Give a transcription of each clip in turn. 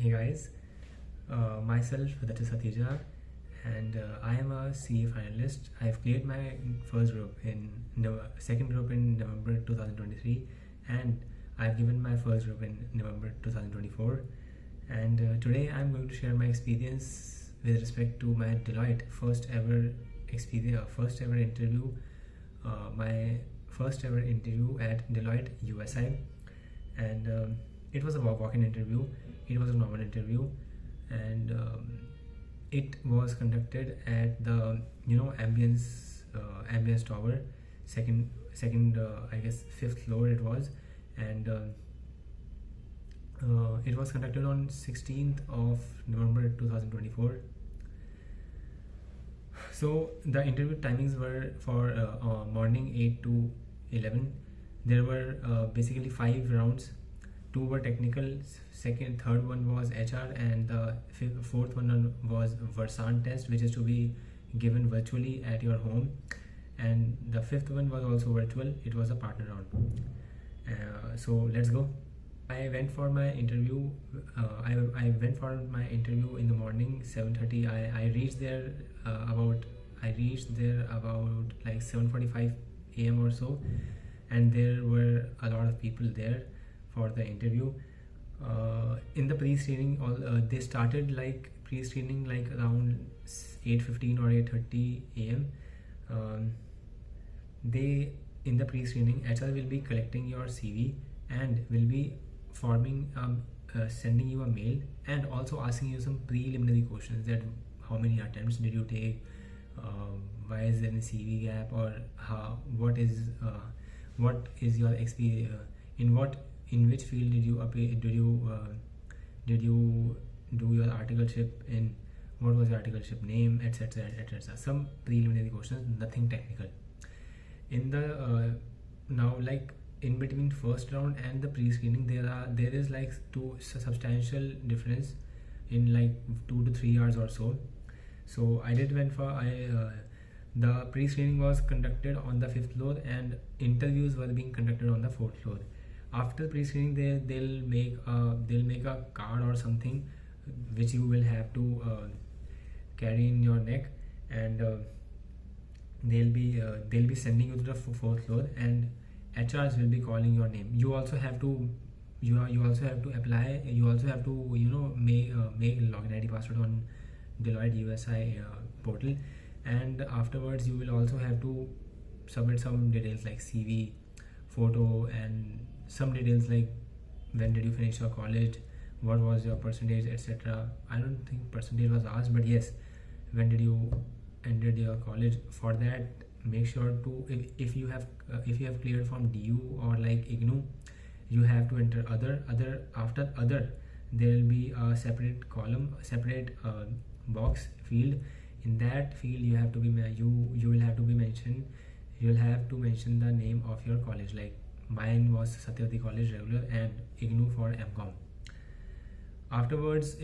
Hey guys, myself that is Satija, and I am a CA finalist. I have cleared my first group in second group in November 2023, and I have given my first group in November 2024. And today I am going to share my experience with respect to my Deloitte first ever experience, first ever interview, my first ever interview at Deloitte USI, and it was a walk-in interview. It was a normal interview, and it was conducted at the ambience tower, second I guess fifth floor it was, and it was conducted on 16th of November 2024. So the interview timings were for morning 8 to 11. There were basically 5 rounds. 2 were technical, third one was HR, and the fourth one was Versan test, which is to be given virtually at your home, and the fifth one was also virtual. It was a partner round. So let's go. I went for my interview. I went for my interview in the morning, 7:30. I reached there about like 7:45 a.m. or so, and there were a lot of people there for the interview. In the pre-screening, they started like pre-screening like around 8:15 or 8:30 a.m. In the pre-screening, HR will be collecting your CV and will be sending you a mail and also asking you some preliminary questions, that how many attempts did you take, why is there a CV gap, or what is your experience, in which field did you do your articleship in, what was your articleship name, etc. etc. Some preliminary questions, nothing technical. In the now, like in between first round and the pre-screening, there is like substantial difference in like 2 to 3 hours or so. So the pre-screening was conducted on the 5th floor, and interviews were being conducted on the 4th floor. After pre-screening, they'll make a card or something which you will have to carry in your neck, and they'll be sending you to the 4th floor, and HRs will be calling your name. You also have to apply. You also have to make login ID password on Deloitte USI portal, and afterwards you will also have to submit some details like CV, photo, and some details like when did you finish your college, what was your percentage, etc. I don't think percentage was asked, but yes, when did you ended your college. For that, make sure to, if you have cleared from DU or like IGNU, you have to enter other. After other, there will be a separate column, separate box field. In that field, you will have to mention the name of your college. Like mine was Satyavati College regular and IGNU for MCOM. Afterwards,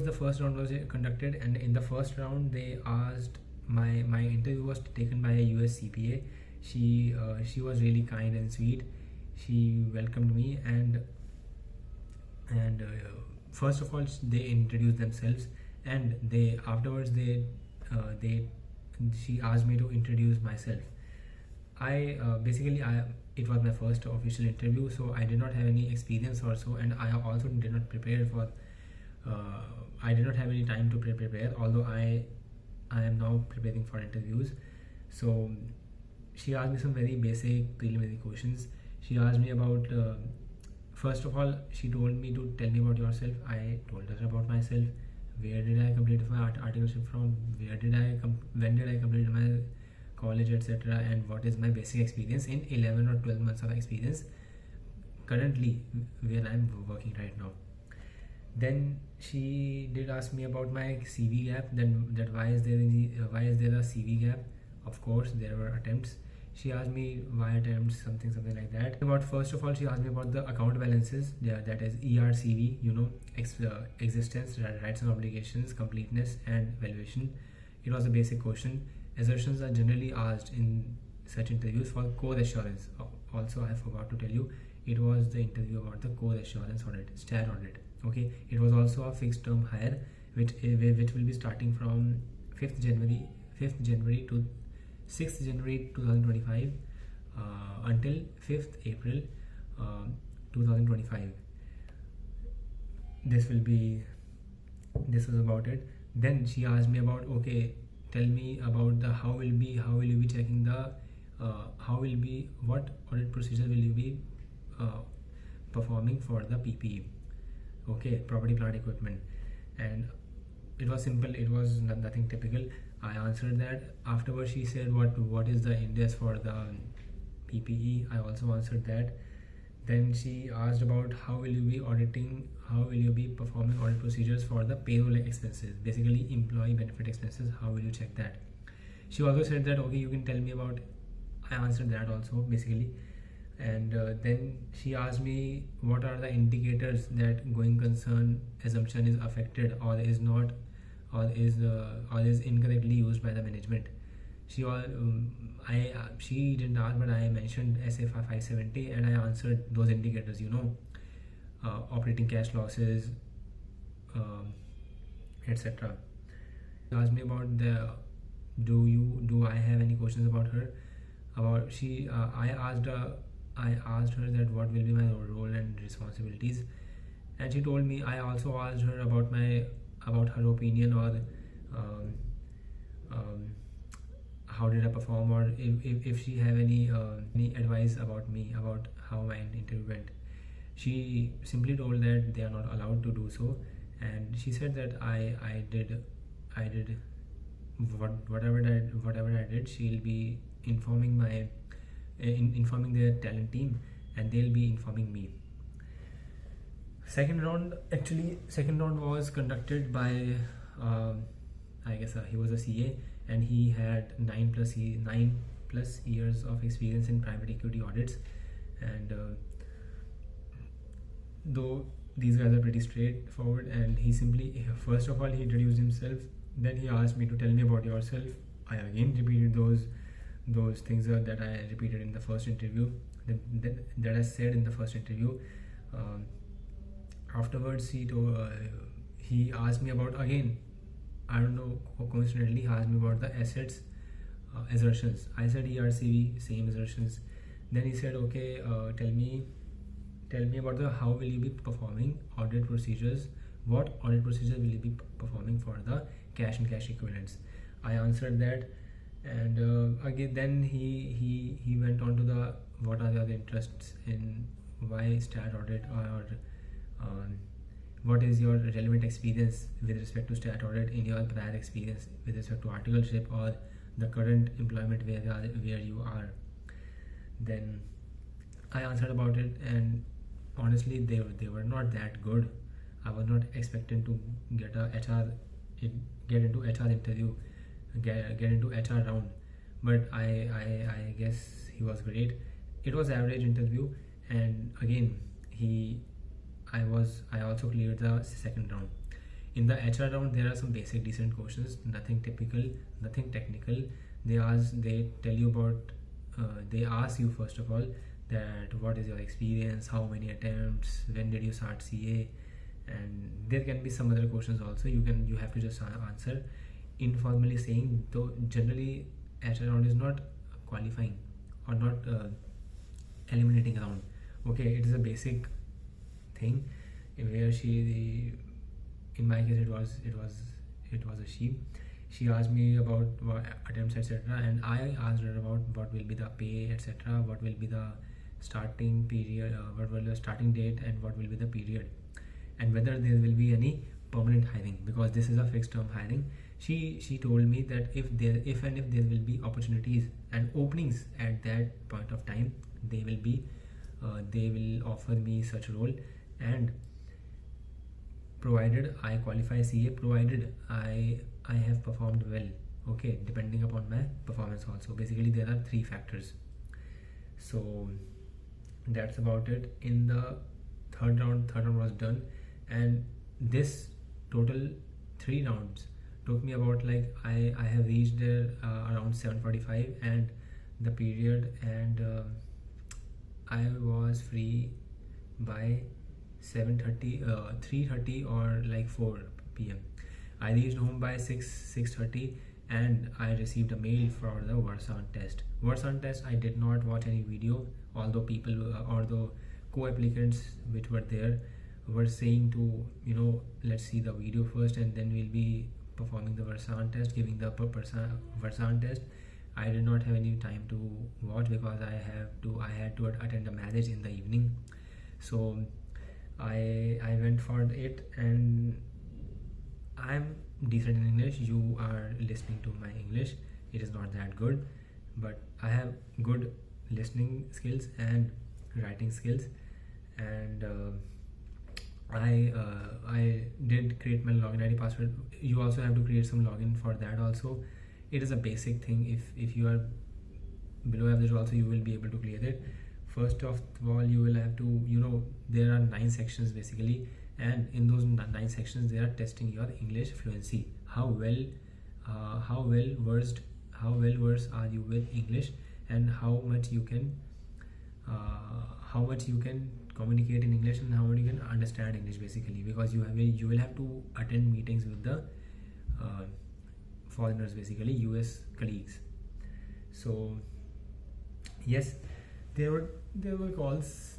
the first round was conducted, and in the first round, they asked my interview was taken by a US CPA. She was really kind and sweet. She welcomed me, and first of all, they introduced themselves, and she asked me to introduce myself. It was my first official interview, so I did not have any experience or so, and I also did not prepare for. I did not have any time to prepare, although I am now preparing for interviews. So she asked me some very basic preliminary questions. She asked me about, first of all, she told me to tell me about yourself. I told her about myself. Where did I complete my articleship from? When did I complete my college, etc. And what is my basic experience in 11 or 12 months of experience currently where I am working right now. Then she did ask me about my CV gap. That why is there a CV gap? Of course, there were attempts. She asked me why attempts, something like that. First of all, she asked me about the account balances. Yeah, that is ERCV. Existence, rights and obligations, completeness, and valuation. It was a basic question. Assertions are generally asked in such interviews for core assurance. Also, I forgot to tell you, it was the interview about the core assurance audit, STAR audit. Okay, it was also a fixed term hire, which will be starting from 5th January to 6th January 2025 until 5th April 2025. This was about it. Then she asked me about, okay, tell me about the how will you be checking the what audit procedure will you be performing for the PPE, okay, property plant equipment. And it was simple, it was nothing typical. I answered that. Afterwards she said what is the index for the PPE. I also answered that. Then she asked about how will you be performing audit procedures for the payroll expenses, basically employee benefit expenses, how will you check that. She also said that, okay, you can tell me about. I answered that also basically. And then she asked me what are the indicators that going concern assumption is affected or is not, or is incorrectly used by the management. She didn't ask, but I mentioned SFR 570 and I answered those indicators, operating cash losses, etc. She asked me about do I have any questions about her. I asked her that what will be my role and responsibilities, and she told me. I also asked her about her opinion, or how did I perform, or if she have any advice about me, about how my interview went. She simply told that they are not allowed to do so, and she said that I did whatever I did. She'll be informing their talent team, and they'll be informing me. Second round was conducted by I guess he was a CA, and he had 9+ years of experience in private equity audits. And though these guys are pretty straightforward, and he simply, first of all, he introduced himself. Then he asked me to tell me about yourself. I again repeated those things that I repeated in the first interview, that I said in the first interview. Afterwards, he asked me about, again, I don't know, coincidentally, he asked me about the assets assertions. I said ERCV, same assertions. Then he said, okay, tell me about how will you be performing audit procedures. What audit procedure will you be performing for the cash and cash equivalents? I answered that. And again, then he went on to the what are the other interests in why stat audit, or what is your relevant experience with respect to stat audit in your prior experience with respect to articleship or the current employment where you are. Then I answered about it, and honestly they were not that good. I was not expecting to get into HR interview, get into HR round, but I guess he was great. It was average interview, and again I also cleared the second round. In the HR round, there are some basic decent questions, nothing typical, nothing technical. They tell you about, they ask you first of all that what is your experience, how many attempts, when did you start CA, and there can be some other questions also. You have to just answer informally, saying, though generally HR round is not qualifying or not eliminating round. Okay, it is a basic thing where in my case it was a she asked me about attempts, etc., and I asked her about what will be the pay, etc., what will be the starting period, what will be the starting date, and what will be the period, and whether there will be any permanent hiring, because this is a fixed term hiring. She told me that if there will be opportunities and openings at that point of time, they will offer me such role, and provided I qualify CA, provided I have performed well, okay, depending upon my performance also. Basically there are 3 factors. So that's about it. In the third round was done, and this total 3 rounds took me about, like, I have reached there around 7:45, and the period, and I was free by 7:30, 3:30 or like 4 p.m. I reached home by 6:30, and I received a mail for the words on test. Words on test, I did not watch any video, although although co-applicants which were there were saying to, let's see the video first and then we'll be performing the Versan test, giving the Versan test. I did not have any time to watch because I had to attend a marriage in the evening. So I went for it, and I'm decent in English. You are listening to my English. It is not that good, but I have good listening skills and writing skills, and I did create my login ID password. You also have to create some login for that also. It is a basic thing. If you are below average also, you will be able to clear it. First of all, you will have to, there are 9 sections basically, and in those 9 sections they are testing your English fluency. How well versed are you with English, and how much you can communicate in English, and how much you can understand English basically, because you will have to attend meetings with the foreigners, basically US colleagues. So yes, there were calls,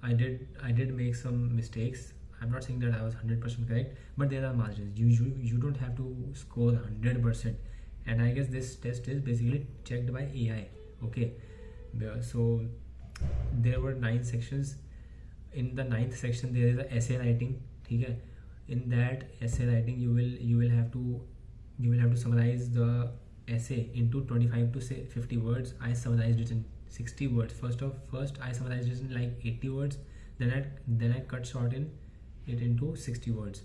I did make some mistakes. I'm not saying that I was 100% correct, but there are margins. You don't have to score 100%, and I guess this test is basically checked by AI. Okay, so there were 9 sections. In the 9th section there is a essay writing. Okay, in that essay writing you will have to summarize the essay into 25 to 50 words. I summarized it in 60 words. First I summarized it in like 80 words, then I cut short in it into 60 words.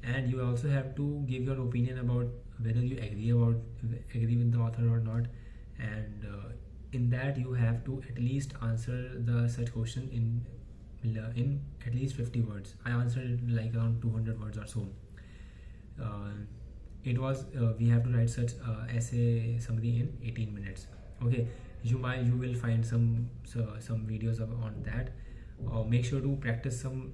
And you also have to give your opinion about whether you agree with the author or not, and in that you have to at least answer the such question in at least 50 words. I answered it like around 200 words or so. It was we have to write such essay summary in 18 minutes. Okay, you will find some videos on that. Make sure to practice some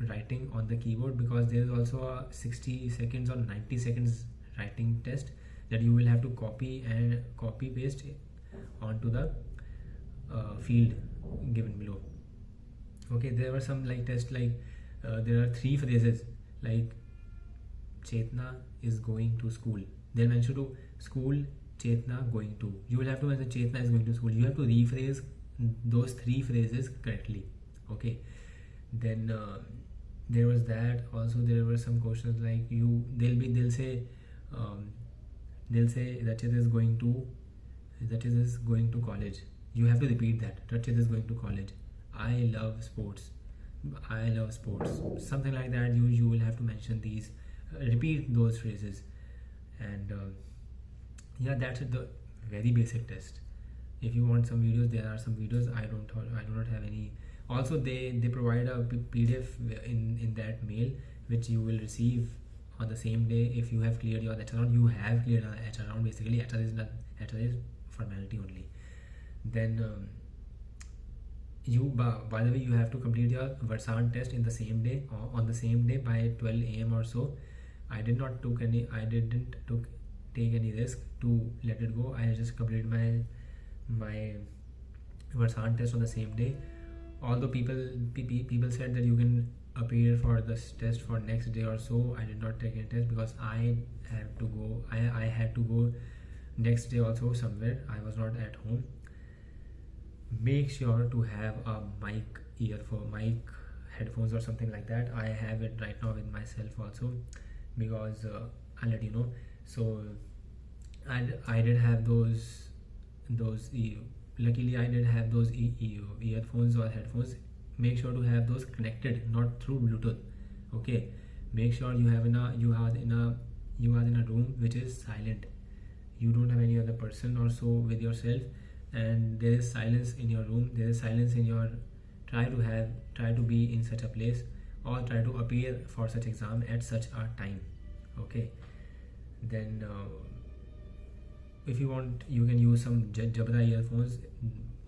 writing on the keyboard, because there is also a 60 seconds or 90 seconds writing test that you will have to copy paste onto the field given below. Okay, there were some like tests like there are 3 phrases like Chetna is going to school. Then mention to school, Chetna going to. You will have to mention Chetna is going to school. You have to rephrase those 3 phrases correctly. Okay, then there was that. Also there were some questions like they'll say Rachit is going to college. You have to repeat that. Rachit is going to college. I love sports. Something like that. You will have to mention these, repeat those phrases, and yeah, that's it. The very basic test. If you want some videos, there are some videos. I do not have any. Also, they provide a PDF in that mail, which you will receive on the same day if you have cleared your HR round. You have cleared your HR round. Basically, HR is formality only. Then by the way, you have to complete your Versan test in the same day, or on the same day by 12 a.m. or so. I didn't take any risk to let it go. I just completed my Versan test on the same day. Although people said that you can appear for this test for next day or so, I did not take a test because I had to go next day also somewhere. I was not at home. Make sure to have a mic headphones or something like that. I have it right now with myself also, because I'll let you know. So I did have those luckily I did have those earphones or headphones. Make sure to have those connected, not through Bluetooth. Okay, make sure you are in a room which is silent. You don't have any other person or so with yourself, and there is silence in your room. There is silence in your try to be in such a place, or try to appear for such exam at such a time. Okay, then if you want, you can use some Jabra earphones.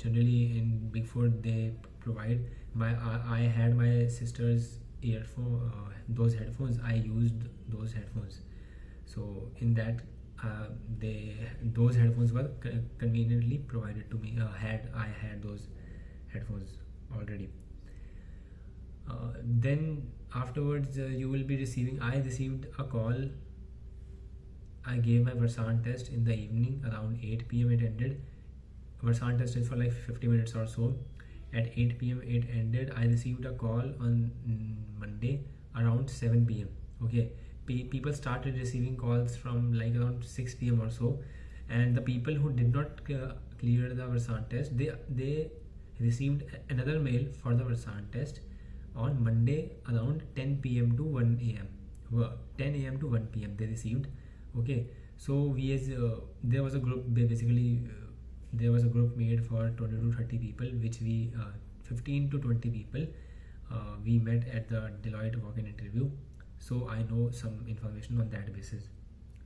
Generally in Big Four they provide. I had my sister's earphone, those headphones. I used those headphones. So in that, they those headphones were conveniently provided to me. I had those headphones already. Then afterwards, you will be receiving. I received a call. I gave my Versant test in the evening around 8 p.m. It ended. Versant test is for like 50 minutes or so. At 8 p.m. it ended. I received a call on Monday around 7 p.m. Okay, people started receiving calls from like around 6 p.m. or so, and the people who did not clear the Versant test, they received another mail for the Versant test on Monday around 10 p.m. to 1 a.m. 10 a.m. to 1 p.m. they received. Okay, so we as there was a group, basically there was a group made for 20 to 30 people, which we 15 to 20 people we met at the Deloitte walk-in interview. So I know some information on that basis.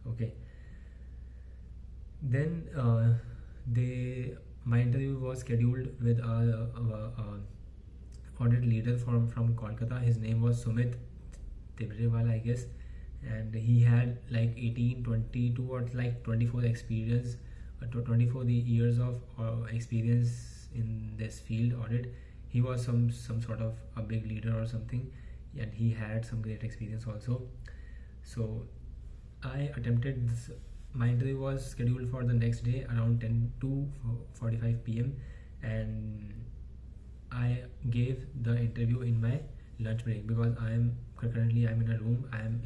Okay, then my interview was scheduled with a audit leader from Kolkata. His name was Sumit Tibrewal, I guess, and he had like 18, 22 or like 24 experience, 24 years of experience in this field audit. He was some sort of a big leader or something, and he had some great experience also. So I attempted this. My interview was scheduled for the next day around 10 to 45 p.m. and I gave the interview in my lunch break, because I'm in a room. I'm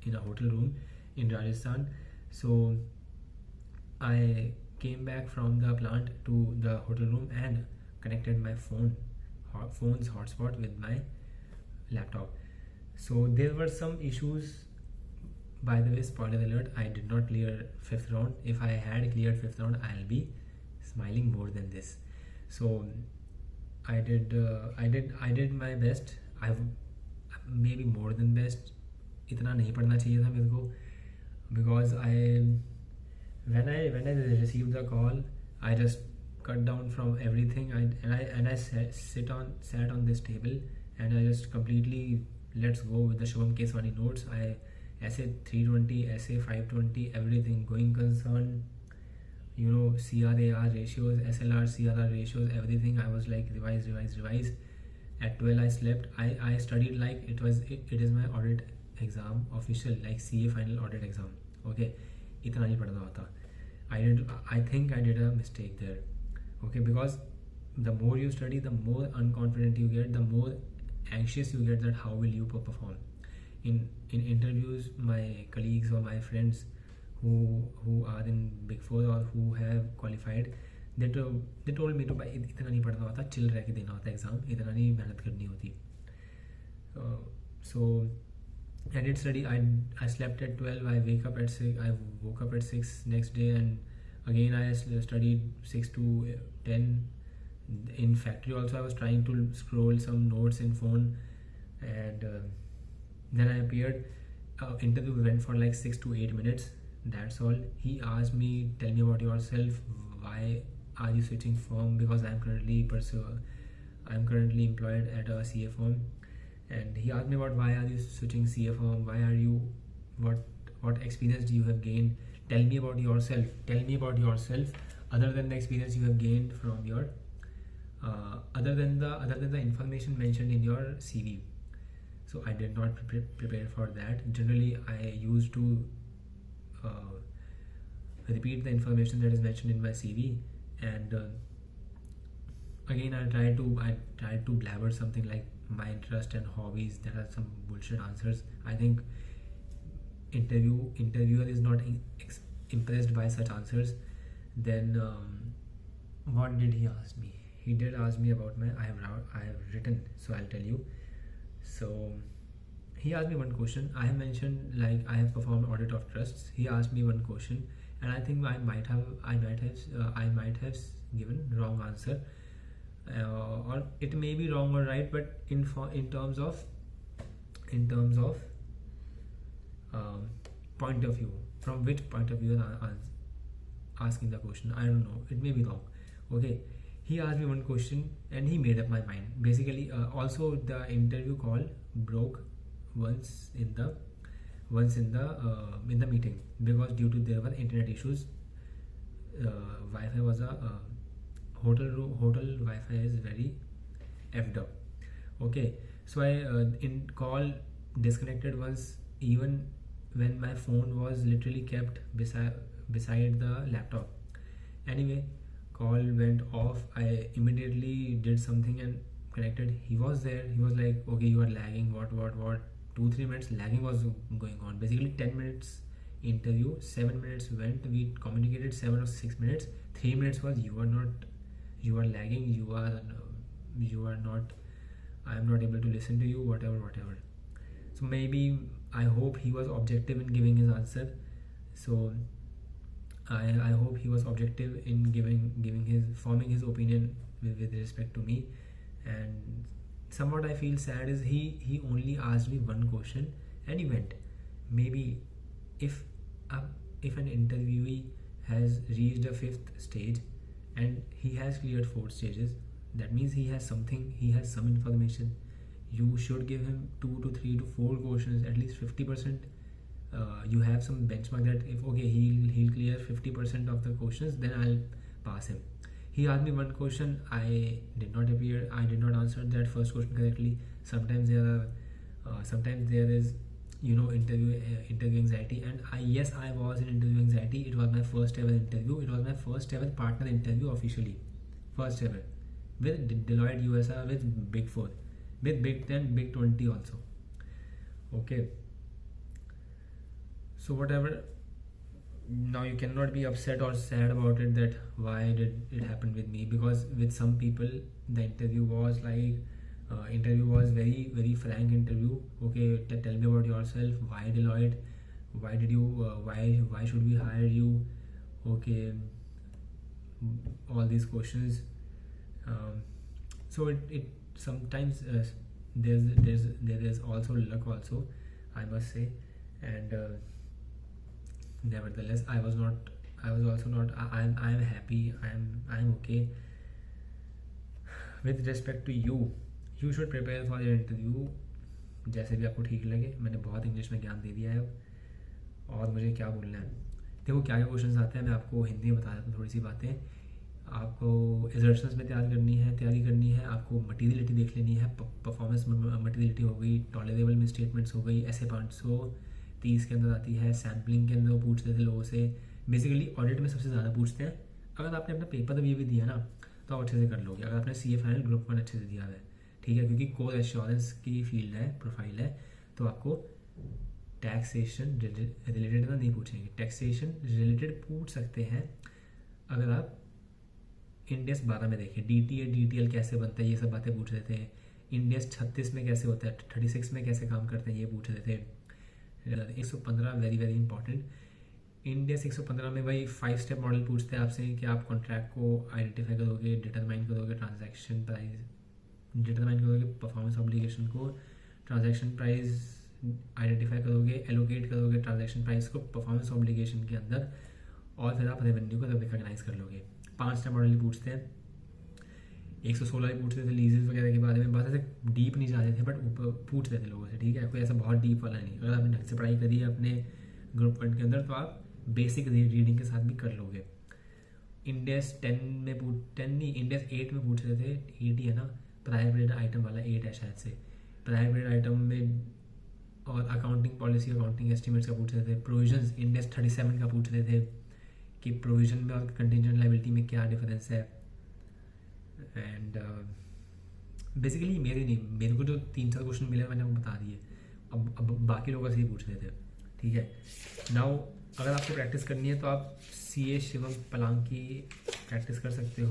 in a hotel room in Rajasthan. So I came back from the plant to the hotel room and connected my phone's hotspot with my laptop. So there were some issues. By the way, spoiler alert, I did not clear 5th round. If I had cleared 5th round, I'll be smiling more than this. So I did my best. I've maybe more than best. इतना नहीं पढ़ना चाहिए था मेरे को, because when I received the call, I just cut down from everything. I sat on this table and I just completely let's go with the Shubham Keswani notes. Essay 320, essay 520, everything, going concern, CRAR ratios, SLR CRR ratios, everything. I was like revise. At 12 I slept. I studied like it is my audit exam, official, like CA final audit exam. Okay, इतना नहीं पढ़ना होता. I think I did a mistake there. Okay, because the more you study, the more unconfident you get, the more anxious you get that how will you perform. In interviews, my colleagues or my friends who are in Big Four or who have qualified, they told me to भाई इतना नहीं पढ़ना होता, chill रह के देना होता exam, इतना नहीं मेहनत करनी होती. So I did study. I slept at 12. I woke up at 6 next day, and again I studied 6 to 10. In factory also I was trying to scroll some notes in phone, and then I appeared. Interview went for like 6 to 8 minutes. That's all. He asked me, tell me about yourself. Why are you switching firm? Because I'm currently employed at a CA firm. And he asked me about why are you switching CA firm? Why are you? What experience do you have gained? Tell me about yourself. Tell me about yourself. Other than the experience you have gained from your, other than the information mentioned in your CV. So I did not prepare for that. Generally, I used to repeat the information that is mentioned in my CV, and again I tried to blabber something like my interest and hobbies. There are some bullshit answers. I think interviewer is not impressed by such answers. Then what did he ask me? He did ask me about I have written, so I'll tell you. So he asked me one question. I have mentioned like I have performed audit of trusts. He asked me one question, and I think I might have given wrong answer, or it may be wrong or right. But in terms of point of view, from which point of view I'm asking the question, I don't know. It may be wrong. Okay, he asked me one question and he made up my mind. Basically, also the interview call broke once in the meeting because due to there were internet issues. Wi-Fi was a hotel Wi-Fi is very effed up. Okay, so I in call disconnected once, even when my phone was literally kept beside the laptop. Anyway, call went off. I immediately did something and connected. He was there. He was like, okay, you are lagging. What? 2-3 minutes lagging was going on. Basically, 10 minutes interview, 7 minutes went. We communicated 7 or 6 minutes. 3 minutes was you are lagging. You are not. I am not able to listen to you. Whatever. So maybe I hope he was objective in giving his answer. So I hope he was objective in forming his opinion with respect to me. And somewhat I feel sad is he only asked me one question and he went. Maybe if an interviewee has reached a 5th stage and he has cleared 4 stages, that means he has some information. You should give him 2 to 3 to 4 questions, at least 50%. You have some benchmark that if he'll clear 50% of the questions, then I'll pass him. He asked me one question, I did not answer that first question correctly. Sometimes there is interview anxiety, and I was in interview anxiety. It was my first ever interview. It was my first ever partner interview officially, first ever, with Deloitte USI, with Big 4, with Big 10, Big 20 also. Okay, so whatever, now you cannot be upset or sad about it that why did it happen with me, because with some people the interview was very very frank interview. Okay, tell me about yourself. Why Deloitte? Why did you why should we hire you? Okay, all these questions. So it sometimes there is also luck also, I must say. And nevertheless, I was also not. I'm happy. I'm okay. With respect to you should prepare for your interview जैसे भी आपको ठीक लगे. मैंने बहुत English में ज्ञान दे दिया है और मुझे क्या बोलना है. देखो क्या क्वेश्चंस आते हैं, मैं आपको हिंदी में बता देता हूँ थोड़ी सी बातें. आपको एजर्शंस में तैयारी करनी है. आपको मटीरियलिटी देख लेनी है. परफॉर्मेंस मटीरियलिटी हो गई, टॉलरेबल में स्टेटमेंट्स हो गई, ऐसे 530 के अंदर आती है. सैम्पलिंग के अंदर वो पूछते थे लोगों से. बेसिकली ऑडिट में सबसे ज़्यादा पूछते हैं. अगर आपने अपना पेपर भी दिया ना तो आप अच्छे से कर लोगे. अगर आपने CA फाइनल ग्रुप 1 अच्छे से दिया है, ठीक है, क्योंकि कोर एश्योरेंस की फील्ड है, प्रोफाइल है, तो आपको टैक्सेशन रिलेटेड नहीं पूछेंगे. टैक्सेशन रिलेटेड पूछ सकते हैं अगर आप इंडेस 12 में देखें. DTL कैसे बनता है, ये सब बातें पूछ रहे थे. इंडेस 36 में कैसे होता है, 36 में कैसे काम करते हैं, ये पूछ रहे थे. 115 वेरी वेरी इंपॉर्टेंट. इंडेस 115 में भाई 5 स्टेप मॉडल पूछते हैं आपसे कि आप कॉन्ट्रैक्ट को आइडेंटिफाई करोगे, डिटरमाइन करोगे ट्रांजैक्शन प्राइस, डिटरमाइन करोगे परफॉर्मेंस ऑब्लिगेशन को, ट्रांजैक्शन प्राइस आइडेंटिफाई करोगे, एलोकेट करोगे ट्रांजैक्शन प्राइस को परफॉर्मेंस ऑब्लिगेशन के अंदर, और फिर आप रेवेन्यू को रिकॉग्नाइज कर लोगे. 5 स्टेप मॉडल पूछते हैं. 116 भी पूछते थे लीजेस वगैरह के बारे में. बस ऐसे डीप नहीं जाते थे बट पूछते थे लोगों से, ठीक है. कोई ऐसा बहुत डीप वाला नहीं. अगर आपने ढंग से पढ़ाई करी है अपने ग्रुप 1 के अंदर तो आप बेसिक रीडिंग के साथ भी कर लोगे. इंडेस 10 में इंडेस 8 में पूछ रहे थे. 8 ही है ना, प्रायर पीरियड आइटम वाला 8 है शायद से. प्रायर पीरियड आइटम में और अकाउंटिंग पॉलिसी, अकाउंटिंग एस्टिमेट्स का पूछ रहे थे. प्रोविजंस इंडेस 37 का पूछ रहे थे कि प्रोविजन में और कंटिंजेंट लायबिलिटी में क्या डिफरेंस है. एंड बेसिकली मेरे को जो 3-4 क्वेश्चन मिले मैंने वो बता दिए. अब बाकी लोगों से ही पूछ रहे थे, ठीक है. नाउ अगर आपको प्रैक्टिस करनी है तो आप CA शिवम पलांग की प्रैक्टिस कर सकते हो.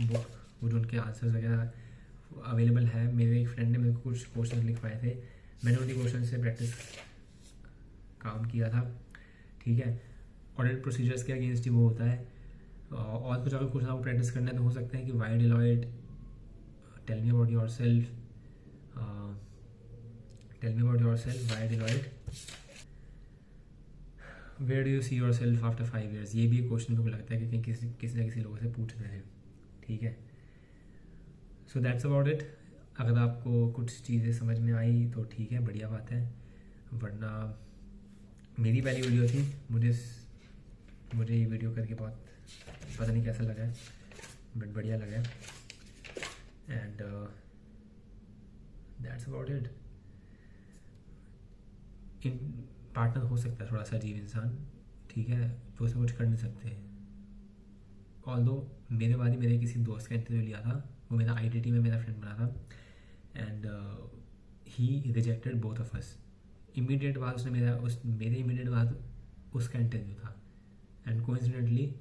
बुक वो जो उनके आंसर्स वगैरह अवेलेबल है. मेरे एक फ्रेंड ने मेरे को कुछ क्वेश्चन लिखवाए थे, मैंने उन्हीं क्वेश्चन से प्रैक्टिस काम किया था, ठीक है. ऑडिट प्रोसीजर्स के अगेंस्ट ही वो होता है. और कुछ अगर क्वेश्चन आपको प्रैक्टिस करना है तो हो सकते हैं कि why Deloitte, tell me about yourself, why Deloitte, where do you see yourself after 5 years. ये भी एक क्वेश्चन मेरे को लगता है कि किसी ना किसी लोगों से पूछ रहे हैं. ठीक है। So that's about it. अगर आपको कुछ चीज़ें समझ में आई तो ठीक है, बढ़िया बात है, वरना मेरी पहली वीडियो थी, मुझे ये वीडियो करके बहुत पता नहीं कैसा लगा है, बट बढ़िया लगा है। And that's about it. In partner हो सकता है थोड़ा सा अजीब इंसान, ठीक है, तो उसमें कुछ कर नहीं सकते। ऑल्दो मेरे बाद ही मेरे किसी दोस्त का इंटरव्यू लिया था, वो मेरा आईटीटी में मेरा फ्रेंड बना था, and he rejected both of us. Immediate बाद उसने मेरे इमीडिएट बाद उसका इंटरव्यू था, एंड कोइंसिडेंटली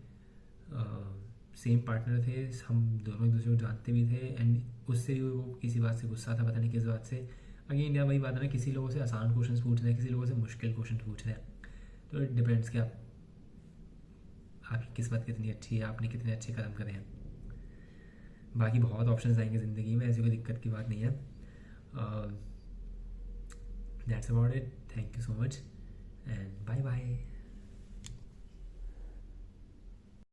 सेम पार्टनर थे, हम दोनों एक दूसरे को जानते भी थे, एंड उससे भी वो किसी बात से गुस्सा था, पता नहीं किस बात से। अगेन यार वही बात है ना, किसी लोगों से आसान क्वेश्चन पूछ रहे हैं, किसी लोगों से मुश्किल क्वेश्चन पूछ रहे हैं, तो इट डिपेंड्स कि आपकी किस्मत कितनी अच्छी है, आपने कितने अच्छे कर्म करे हैं। बाकी बहुत ऑप्शंस आएंगे ज़िंदगी में, ऐसी कोई दिक्कत की बात नहीं है। That's about it, thank you so much and bye bye.